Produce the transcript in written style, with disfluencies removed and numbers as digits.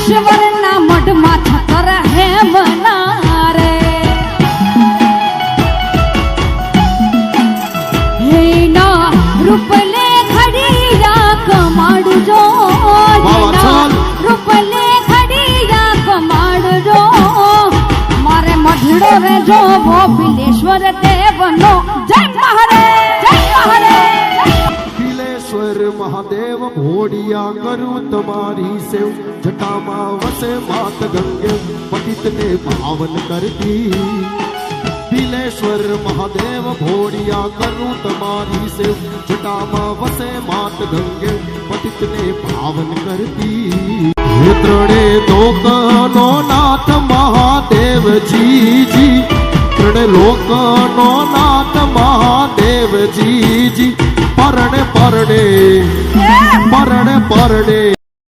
ઈશ્વરના મઢમાં થતર હે બનારે હેના રૂપલે ખડીયા કમાડજો રૂપલે ખડીયા કમાડજો મારે મઢડો રે જો ભોપિલેશ્વર દેવનો જય મહારે बिलेश्वर महादेव भोड़िया करूं तुम्हारी सेव जटामा वसे मात गंगे पतित ने पावन करती बिलेश्वर महादेव भोड़िया करूं तुम्हारी सेव जटामा वसे मात गंगे पतित ने पावन करती त्रणेय लोकनो नाथ महादेव जी त्रणेय लोकनो नाथ महादेव जी परणे परणे परणे परणे